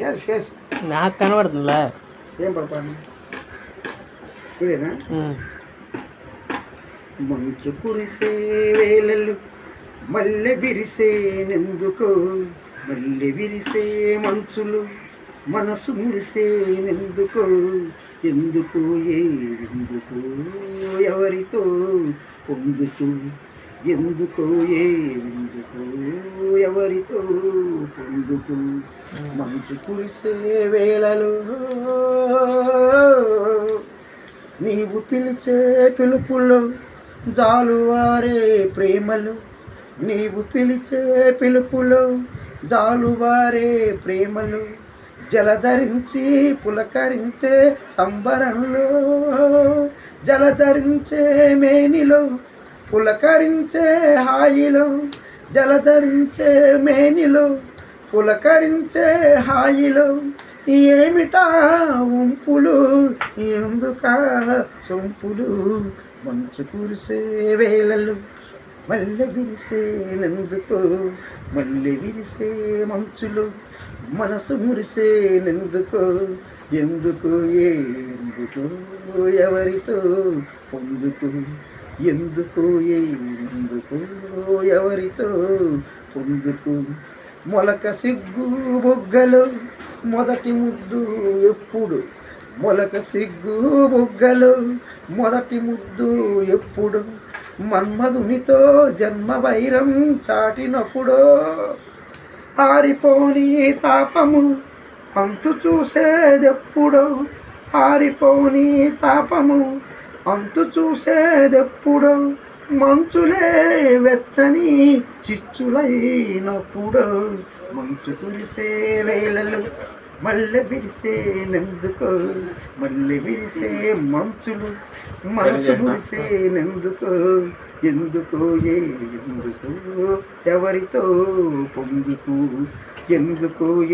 ఏది ఫేస్ నాకు కనబడుతుందిలే. ఏం పడపాను ఇదేనా? మంచు కురిసే వేళలు మల్లె విరిసేనెందుకో, మల్లె విరిసే మంచులు మనసు మురిసేనెందుకో, ఎందుకు ఎందుకు ఎవరితో పొందుకు, ఎందుకు ఎందుకు ఎవరితో పొందుకు. మంచు కురిసే వేళలో నీవు పిలిచే పిలుపులో జాలువారే ప్రేమలు, నీవు పిలిచే పిలుపులో జాలువారే ప్రేమలు, జలధరించి పులకరించే సంబరంలో, జలధరించే మేనిలో పులకరించే హాయిలో, జలధరించే మేనిలో పులకరించే హాయిలో, ఏమిటా వంపులు ఎందుకా సొంపులు. మంచు కురిసే వేళలు మల్లె విరిసేనెందుకో, మల్లె విరిసే మంచులు మనసు మురిసేనెందుకో, ఎందుకు ఎందుకు ఎవరితో పొందుకు, ఎందుకు ఎందుకు ఎవరితో పొందుకు. మొలక సిగ్గు బొగ్గలు మొదటి ముద్దు ఎప్పుడు, మొలక సిగ్గు బొగ్గలు మొదటి ముద్దు ఎప్పుడు, మన్మధునితో జన్మ వైరం చాటినప్పుడు, ఆరిపోని తాపము అంతు చూసేదెప్పుడో, ఆరిపోని తాపము అంతు చూసేదెప్పుడో, మంచులే వెచ్చని చిచ్చులైనప్పుడు. మంచు కురిసే వేళలు మల్లె విరిసేనెందుకో, మల్లె విరిసే మంచులు మనసు మురిసేనెందుకో, ఎందుకు ఎందుకు ఎవరితో పొందుకు, ఎందుకు